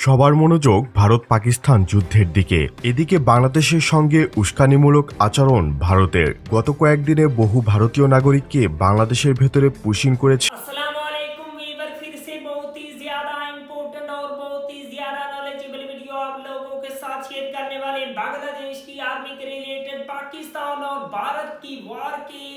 সবার মনোযোগ ভারত পাকিস্তান যুদ্ধের দিকে। এদিকে বাংলাদেশের সঙ্গে উস্কানিমূলক আচরণ ভারতের। গত কয়েকদিনে বহু ভারতীয় নাগরিককে বাংলাদেশের ভেতরে পুশিং করেছে। अस्सलामुअलैकुम वीवर, फिर से बहुत ही ज्यादा इम्पोर्टेंट और बहुत ही ज्यादा नॉलेजेबल वीडियो आप लोगों के साथ शेयर करने वाले बांग्लादेश की आर्मी के रिलेटेड पाकिस्तान और भारत की वार की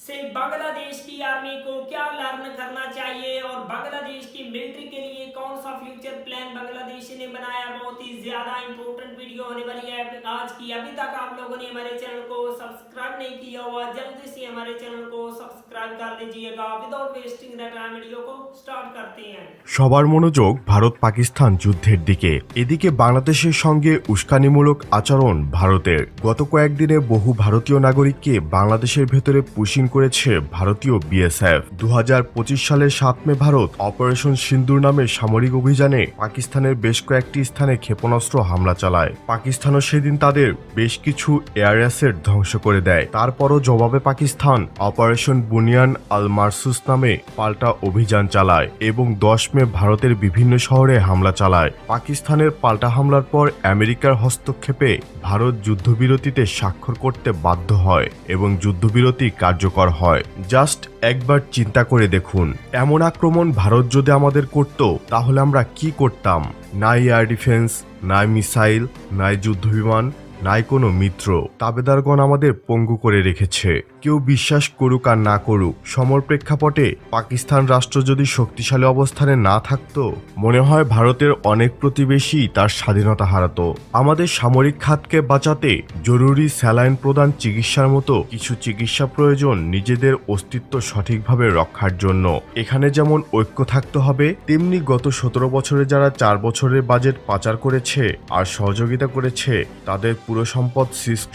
से बांग्लादेश की आर्मी को क्या लर्न करना चाहिए और बांग्लादेश की मिलिट्री के लिए कौन सा फ्यूचर प्लान बांग्लादेश ने बनाया। बहुत ही ज्यादा इंपॉर्टेंट वीडियो होने वाली है आज की। अभी तक आप लोगों ने हमारे चैनल को सब्सक्राइब नहीं किया हुआ, जल्दी से हमारे चैनल को सब्सक्राइब कर लीजिएगा। Without wasting the time video को स्टार्ट करते हैं। সবার মনোযোগ ভারত পাকিস্তান যুদ্ধের দিকে। এদিকে বাংলাদেশের সঙ্গে উস্কানিমূলক আচরণ ভারতের। গত কয়েকদিনে বহু ভারতীয় নাগরিককে বাংলাদেশের ভেতরে পুশিং করেছে ভারতীয় বিএসএফ। 2025 সালের 7 মে ভারত অপারেশন সিন্দুর নামে সামরিক অভিযানে পাকিস্তানের বেশ কয়েকটি স্থানে ক্ষেপণাস্ত্র হামলা চালায়। পাকিস্তানও সেদিন তাদের বেশ কিছু এয়ার অ্যাসেট ধ্বংস করে দেয়। তারপরও জবাবে পাকিস্তান অপারেশন বুনিয়ান আল মারসুস নামে পাল্টা অভিযান চালায় এবং 10 মে ভারতের বিভিন্ন শহরে হামলা চালায়। পাকিস্তানের পাল্টা হামলার পর আমেরিকার হস্তক্ষেপে ভারত যুদ্ধবিরতিতে স্বাক্ষর করতে বাধ্য হয় এবং যুদ্ধবিরতি কার্যকর হয়। জাস্ট একবার চিন্তা করে দেখুন, এমন আক্রমণ ভারত যদি আমাদের করত তাহলে আমরা কি করতাম? নাই এয়ার ডিফেন্স, নাই মিসাইল, নাই যুদ্ধবিমান, নাই কোনো মিত্র। তাবেদারগণ আমাদের পঙ্গু করে রেখেছে। কেউ বিশ্বাস করুক আর না করুক, সমর প্রেক্ষাপটে পাকিস্তান রাষ্ট্র যদি শক্তিশালী অবস্থানে না থাকতো, মনে হয় ভারতের অনেক প্রতিবেশী তার স্বাধীনতা হারাতো। আমাদের সামরিক খাতকে বাঁচাতে জরুরি স্যালাইন প্রদান, চিকিৎসার মতো কিছু চিকিৎসা প্রয়োজন নিজেদের অস্তিত্ব সঠিকভাবে রক্ষার জন্য। এখানে যেমন ঐক্য থাকতে হবে, তেমনি গত 17 বছরে যারা 4 বছরের বাজেট পাচার করেছে আর সহযোগিতা করেছে তাদের পুরো সম্পদ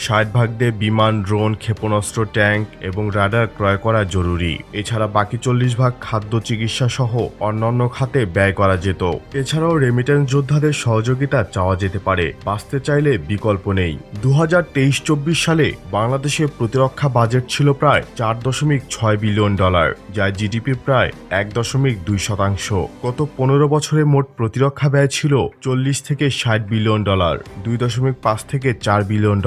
60 ভাগ দিয়ে বিমান, ড্রোন, ক্ষেপণাস্ত্র, ট্যাঙ্ক এবং রাডার ক্রয় করা জরুরি। এছাড়া বাকি 40 ভাগ খাদ্য, চিকিৎসা সহ অন্যান্য খাতে ব্যয় করা যেত। এছাড়াও রেমিটেন্স যোদ্ধাদের সহযোগিতা চাওয়া যেতে পারে। বাঁচতে চাইলে বিকল্প নেই। 2023-24 সালে বাংলাদেশের প্রতিরক্ষা বাজেট ছিল প্রায় $4.6 বিলিয়ন, যা জিডিপির প্রায় 1.2%। গত 15 বছরে মোট প্রতিরক্ষা ব্যয় ছিল $40 থেকে $60 বিলিয়ন, 2.5 থেকে $4 বিলিয়ন।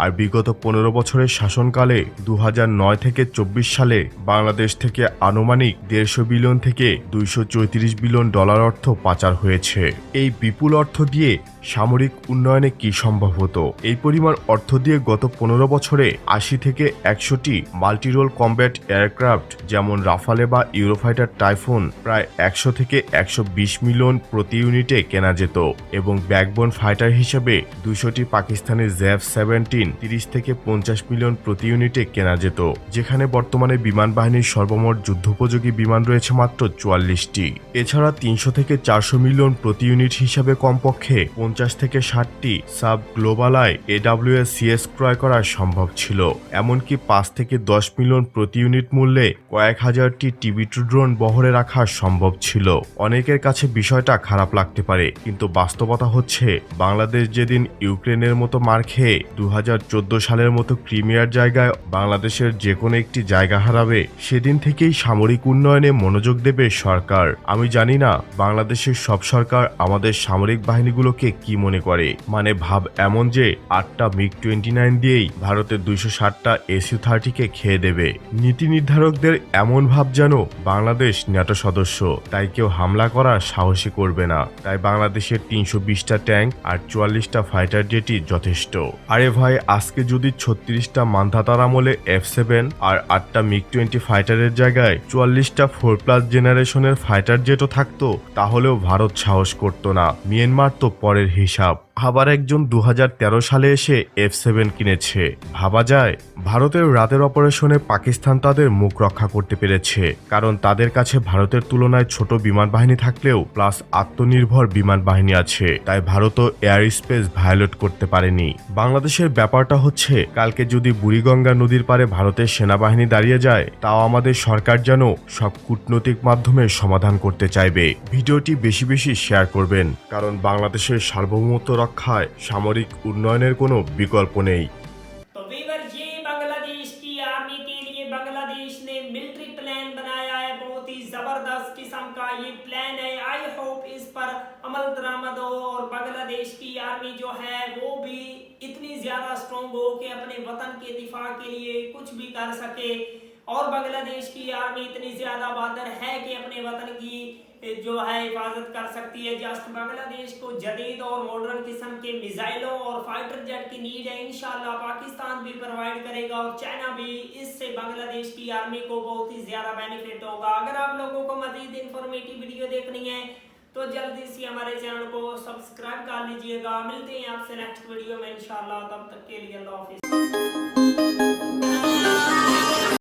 আর বিগত 15 বছরের শাসনকালে 2009 থেকে 24 সালে বাংলাদেশ থেকে আনুমানিক $150 বিলিয়ন থেকে $234 বিলিয়ন অর্থ পাচার হয়েছে। এই বিপুল অর্থ দিয়ে সামরিক উন্নয়নে কি সম্ভব হতো? এই পরিমাণ অর্থ দিয়ে গত 15 বছরে 80 থেকে 100টি মাল্টিরোল কমব্যাট এয়ারক্রাফট যেমন রাফালে বা ইউরোফাইটার টাইফুন প্রায় 100 থেকে 120 মিলিয়ন প্রতি ইউনিটে কেনা যেত এবং ব্যাকবোন ফাইটার হিসেবে 200টি পাকিস্তানি ZF-17 30 থেকে 50 মিলিয়ন প্রতি ইউনিটে কেনা যেত, যেখানে বর্তমানে বিমান বাহিনীর সর্বমোট যুদ্ধোপযোগী বিমান রয়েছে মাত্র 44টি। এছাড়া 300 থেকে 400 মিলিয়ন প্রতি ইউনিট হিসাবে কমপক্ষে 50 থেকে 60টি সাব গ্লোবাল AWACS ক্রয় করা সম্ভব ছিল। এমনকি 5 থেকে 10 মিলিয়ন প্রতি ইউনিট মূল্যে কয়েক হাজারটি TB2 ড্রোন বহরে রাখা সম্ভব ছিল। অনেকের কাছে বিষয়টা খারাপ লাগতে পারে, কিন্তু বাস্তবতা হচ্ছে বাংলাদেশ যেদিন ইউক্রেনের মতো মার খেয়ে 2014 সালের মতো ক্রিমিয়ার জায়গায় বাংলাদেশের যে কোনো একটি জায়গা হারাবে, সেদিন থেকেই সামরিক উন্নয়নে মনোযোগ দেবে সরকার। আমি জানি না বাংলাদেশের সব সরকার আমাদের সামরিক বাহিনীগুলোকে কি মনে করে। মানে ভাব এমন যে 8টা MiG-29 দিয়েই ভারতের 260টা Su-30কে খেয়ে দেবে। নীতি নির্ধারকদের এমন ভাব যেন বাংলাদেশ ন্যাটো সদস্য, তাই কেউ হামলা করার সাহসী করবে না। তাই বাংলাদেশের 320টা ট্যাঙ্ক আর 44টা ফাইটার জেটই যথেষ্ট। আরে ভাই, আজকে যদি 36টা মান্ধাতার আমলে F-7 আর 8টা MiG-20 ফাইটারের জায়গায় 44টা 4+ জেনারেশনের ফাইটার জেটও থাকতো, তাহলেও ভারত সাহস করত না। মিয়ানমার তো পরের হিসাব। আবার একজন 2013 সালে এসে F-7 কিনেছে। ভাবা যায়? ভারতের রাতের অপারেশনে পাকিস্তান তাদের মুখ রক্ষা করতে পেরেছে, কারণ তাদের কাছে ভারতের তুলনায় ছোট বিমান বাহিনী থাকলেও প্লাস আত্মনির্ভর বিমান বাহিনী আছে। তাই ভারতও এয়ার স্পেস ভায়োলেট করতে পারেনি। বাংলাদেশের ব্যাপারটা হচ্ছে, কালকে যদি বুড়িগঙ্গা নদীর পারে ভারতের সেনাবাহিনী দাঁড়িয়ে যায়, তাও আমাদের সরকার যেন সব কূটনৈতিক মাধ্যমে সমাধান করতে চাইবে। ভিডিওটি বেশি বেশি শেয়ার করবেন, কারণ বাংলাদেশের সার্বভৌমত্ব রক্ষায় সামরিক উন্নয়নের কোনো বিকল্প নেই। तो वीवर, ये बांग्लादेश की आर्मी के लिए बांग्लादेश ने मिलिट्री प्लान बनाया है। बहुत ही जबरदस्त किस्म का ये प्लान है। आई होप इस पर अमल दरामद हो और बांग्लादेश की आर्मी जो है वो भी इतनी ज्यादा स्ट्रॉन्ग हो कि अपने वतन के दिफा के लिए कुछ भी कर सके। और बांग्लादेश की आर्मी इतनी ज्यादा बहादुर है कि अपने वतन की जो है हिफाजत कर सकती है। जस्ट बांग्लादेश को जदीद और मॉडर्न किस्म के मिसाइलों और फाइटर जेट की नीड है, इंशाल्लाह पाकिस्तान भी प्रोवाइड करेगा और चाइना भी। इससे बांग्लादेश की आर्मी को बहुत ही ज्यादा बेनिफिट होगा। अगर आप लोगों को मजीद इंफॉर्मेटिव वीडियो देखनी है तो जल्दी से हमारे चैनल को सब्सक्राइब कर लीजिएगा। मिलते हैं आपसे नेक्स्ट वीडियो में इंशाल्लाह, तब तक के लिए अल्लाह हाफिज।